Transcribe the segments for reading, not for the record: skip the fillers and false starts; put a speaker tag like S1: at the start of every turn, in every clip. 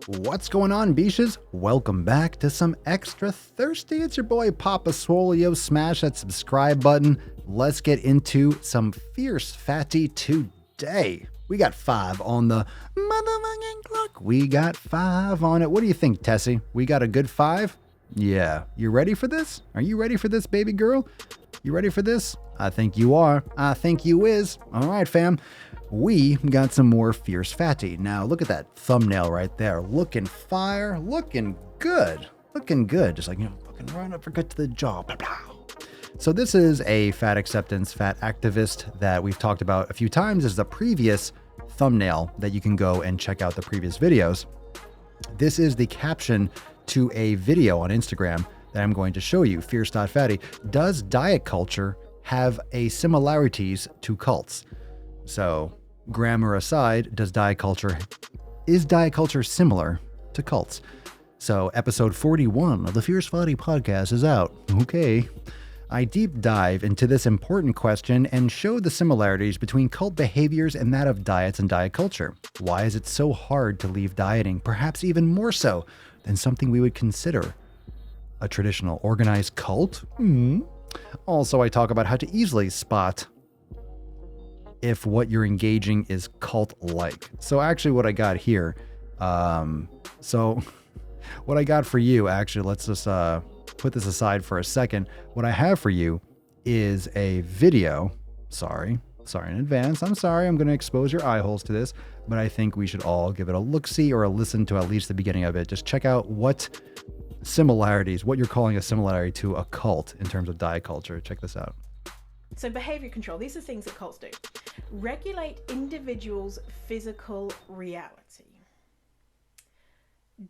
S1: What's going on, Beaches? Welcome back to some Extra Thirsty. It's your boy Papa Swole. Yo, smash that subscribe button. Let's get into some Fierce.Fatty today. We got 5 on the motherfucking clock. We got 5 on it. What do you think, Tessie? We got a good 5? Yeah. You ready for this? Are you ready for this, baby girl? You ready for this? I think you are. I think you is. All right, fam. We got some more Fierce.Fatty. Now, look at that thumbnail right there. Looking fire, looking good. Looking good. Just like, fucking run up for good to the jaw. Blah, blah. So this is a fat acceptance, fat activist that we've talked about a few times. This is a previous thumbnail that you can go and check out the previous videos. This is the caption to a video on Instagram that I'm going to show you. Fierce.Fatty. Does diet culture have a similarities to cults? So, grammar aside, is diet culture similar to cults? So, episode 41 of the Fierce.Fatty podcast is out. Okay. I deep dive into this important question and show the similarities between cult behaviors and that of diets and diet culture. Why is it so hard to leave dieting, perhaps even more so than something we would consider a traditional organized cult? Also, I talk about how to easily spot if what you're engaging is cult-like. So actually what I got here, what I got for you, actually, let's just put this aside for a second. What I have for you is a video. Sorry in advance. I'm sorry. I'm going to expose your eye holes to this, but I think we should all give it a look-see or a listen to at least the beginning of it. Just check out what similarities, what you're calling a similarity to a cult in terms of diet culture. Check this out.
S2: So behavior control, these are things that cults do. Regulate individuals' physical reality.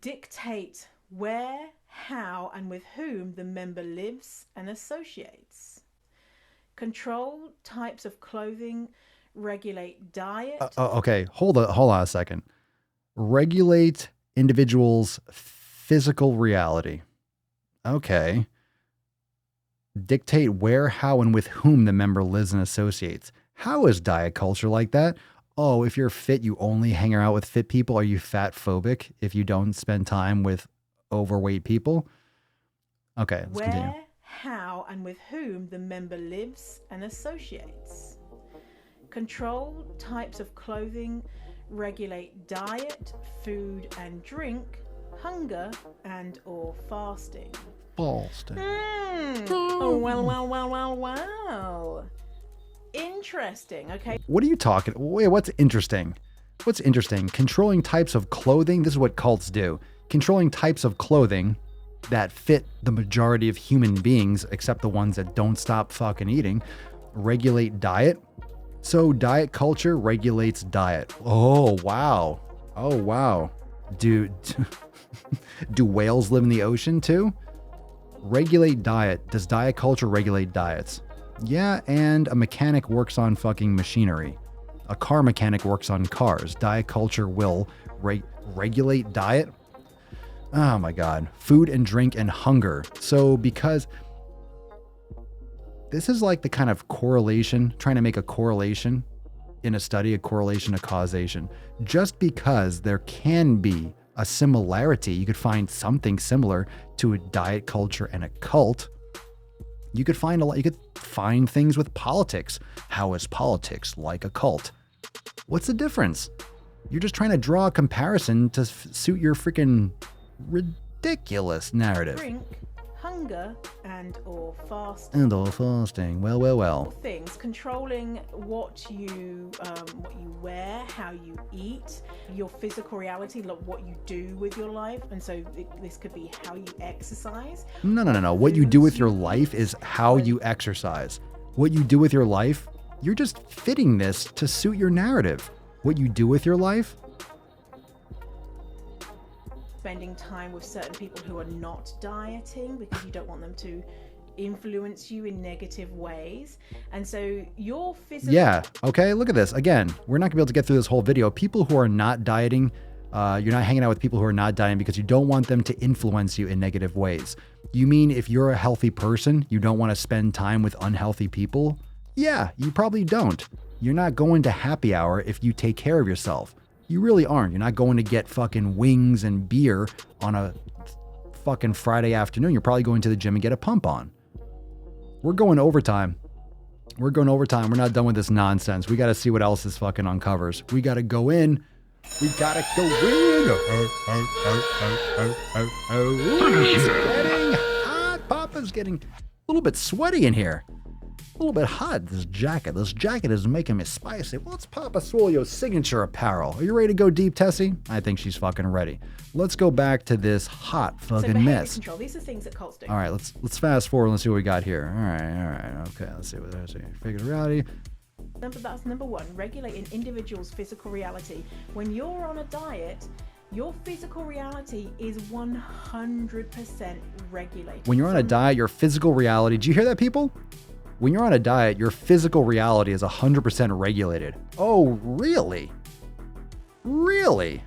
S2: Dictate where, how, and with whom the member lives and associates. Control types of clothing. Regulate diet.
S1: Okay, hold on a second. Regulate individuals' physical reality. Okay. Dictate where, how, and with whom the member lives and associates. How is diet culture like that? Oh, if you're fit, you only hang out with fit people. Are you fat phobic if you don't spend time with overweight people? Okay, let's continue.
S2: Where, how, and with whom the member lives and associates. Control types of clothing. Regulate diet, food and drink, hunger and or fasting. Oh, wow. Interesting. Okay.
S1: What are you talking? Wait, what's interesting? What's interesting? Controlling types of clothing. This is what cults do. Controlling types of clothing that fit the majority of human beings, except the ones that don't stop fucking eating. Regulate diet. So diet culture regulates diet. Oh, wow. Do whales live in the ocean too? Regulate diet. Does diet culture regulate diets? Yeah, and a mechanic works on fucking machinery. A car mechanic works on cars. Diet culture will regulate diet? Oh my God. Food and drink and hunger. So because this is like the kind of correlation, trying to make a correlation in a study, a correlation, a causation. Just because there can be a similarity, you could find something similar to a diet culture and a cult. You could find things with politics. How is politics like a cult? What's the difference? You're just trying to draw a comparison to suit your freaking ridiculous narrative.
S2: Drink, hunger and or fasting.
S1: Well.
S2: Things controlling what you wear, how you eat, your physical reality, like what you do with your life. And so this could be how you exercise.
S1: No. What you do with your life is how you exercise. What you do with your life, you're just fitting this to suit your narrative. What you do with your life.
S2: Spending time with certain people who are not dieting because you don't want them to influence you in negative ways. And so your physical...
S1: Yeah, okay, look at this. Again, we're not going to be able to get through this whole video. People who are not dieting, you're not hanging out with people who are not dieting because you don't want them to influence you in negative ways. You mean if you're a healthy person, you don't want to spend time with unhealthy people? Yeah, you probably don't. You're not going to happy hour if you take care of yourself. You really aren't. You're not going to get fucking wings and beer on a fucking Friday afternoon. You're probably going to the gym and get a pump on. We're going overtime. We're going overtime. We're not done with this nonsense. We got to see what else this fucking uncovers. We got to go in. We got to go in. It's getting hot. Papa's getting a little bit sweaty in here. A little bit hot, this jacket. This jacket is making me spicy. Well, it's Papa Swole's signature apparel. Are you ready to go deep, Tessie? I think she's fucking ready. Let's go back to this hot fucking mess.
S2: Control. These are things that cults do.
S1: All right, let's fast forward and let's see what we got here. All right. Okay, let's see what there's here. Figure reality.
S2: That's number one, regulate an individual's physical reality. When you're on a diet, your physical reality is 100% regulated.
S1: When you're on a diet, your physical reality, do you hear that, people? When you're on a diet, your physical reality is 100% regulated. Oh, really? Really?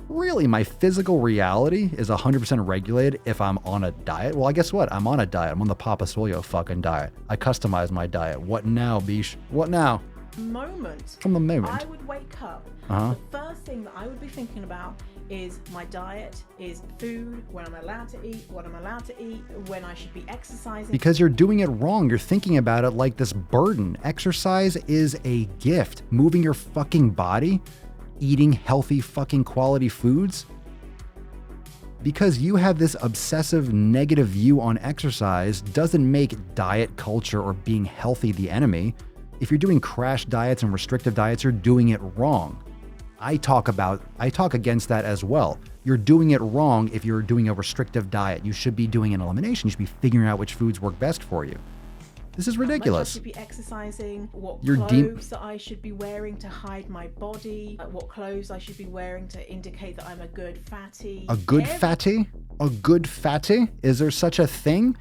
S1: Really? My physical reality is 100% regulated if I'm on a diet? Well, guess what? I'm on a diet. I'm on the Papa Swole fucking diet. I customize my diet. What now, Bish? What now? From the moment
S2: I would wake up, the first thing that I would be thinking about is my diet, is food, when I'm allowed to eat, what I'm allowed to eat, when I should be exercising.
S1: Because you're doing it wrong. You're thinking about it like this burden. Exercise is a gift. Moving your fucking body, eating healthy fucking quality foods. Because you have this obsessive negative view on exercise doesn't make diet culture or being healthy the enemy. If you're doing crash diets and restrictive diets, you're doing it wrong. I talk against that as well. You're doing it wrong if you're doing a restrictive diet. You should be doing an elimination. You should be figuring out which foods work best for you. This is ridiculous.
S2: I should be exercising, what clothes that I should be wearing to hide my body, what clothes I should be wearing to indicate that I'm a good fatty.
S1: A good fatty? A good fatty? Is there such a thing?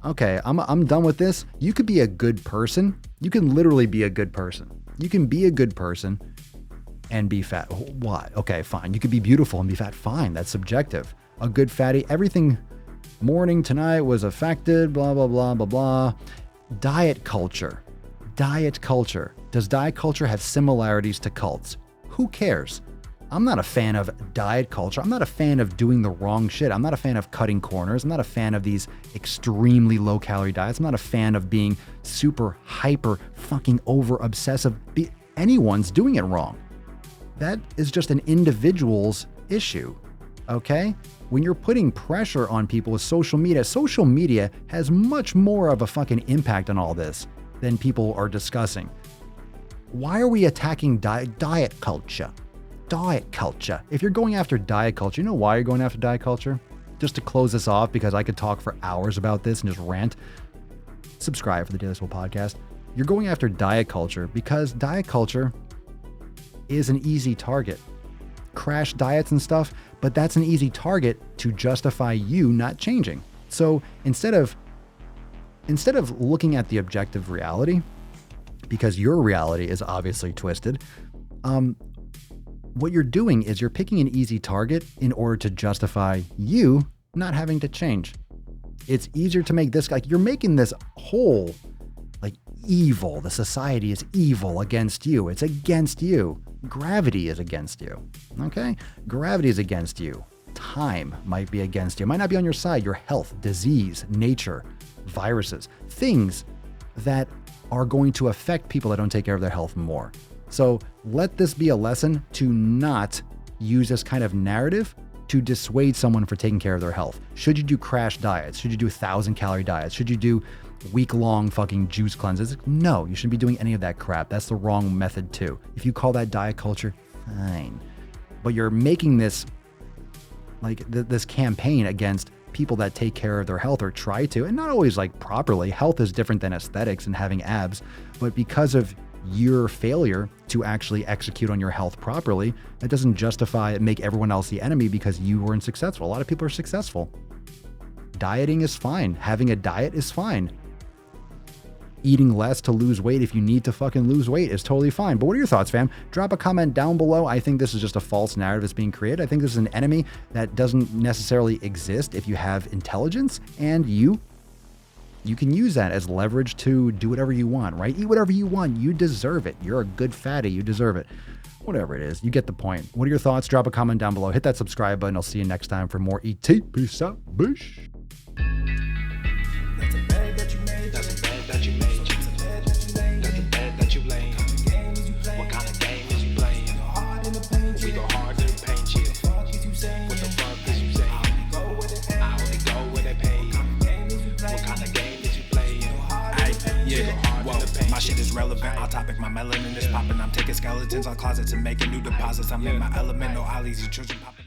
S1: Okay, I'm done with this. You could be a good person. You can literally be a good person. You can be a good person and be fat. What? Okay, fine. You could be beautiful and be fat. Fine. That's subjective. A good fatty. Everything morning tonight was affected. Blah, blah, blah, blah, blah. Diet culture. Diet culture. Does diet culture have similarities to cults? Who cares? I'm not a fan of diet culture. I'm not a fan of doing the wrong shit. I'm not a fan of cutting corners. I'm not a fan of these extremely low calorie diets. I'm not a fan of being super hyper fucking over obsessive. Anyone's doing it wrong. That is just an individual's issue, okay? When you're putting pressure on people with social media has much more of a fucking impact on all this than people are discussing. Why are we attacking diet culture? Diet culture. If you're going after diet culture, you know why you're going after diet culture? Just to close this off, because I could talk for hours about this and just rant. Subscribe for the Daily Swole podcast. You're going after diet culture because diet culture is an easy target. Crash diets and stuff, but that's an easy target to justify you not changing. So instead of looking at the objective reality, because your reality is obviously twisted, what you're doing is you're picking an easy target in order to justify you not having to change. It's easier to make this, like, you're making this whole, like, evil. The society is evil against you. It's against you. Gravity is against you. Okay? Gravity is against you. Time might be against you. It might not be on your side. Your health, disease, nature, viruses, things that are going to affect people that don't take care of their health more. So let this be a lesson to not use this kind of narrative to dissuade someone from taking care of their health. Should you do crash diets? Should you do 1,000-calorie diets? Should you do week-long fucking juice cleanses? No, you shouldn't be doing any of that crap. That's the wrong method too. If you call that diet culture, fine. But you're making this, like, this campaign against people that take care of their health or try to, and not always like properly. Health is different than aesthetics and having abs, but because of your failure to actually execute on your health properly, that doesn't justify make everyone else the enemy because you weren't successful. A lot of people are successful. Dieting is fine. Having a diet is fine. Eating less to lose weight if you need to fucking lose weight is totally fine. But what are your thoughts, fam? Drop a comment down below. I think this is just a false narrative that's being created. I think this is an enemy that doesn't necessarily exist if you have intelligence, and you can use that as leverage to do whatever you want, right? Eat whatever you want. You deserve it. You're a good fatty. You deserve it. Whatever it is, you get the point. What are your thoughts? Drop a comment down below. Hit that subscribe button. I'll see you next time for more ET. Peace out. Bush.
S3: That's a bed that you made. That's a bed that you made. That's a bed that you laid. That's a bed that you laid. What kind of game is you playing? We go hard in the paint. We go hard in the paint. What the fuck is you saying? What the fuck is you saying? I only go where they pay. What kind of game is you playing? Whoa, my shit is relevant. On topic, my melanin is popping. I'm taking skeletons on closets and making new deposits. I'm in my element. No ollies, you children popping.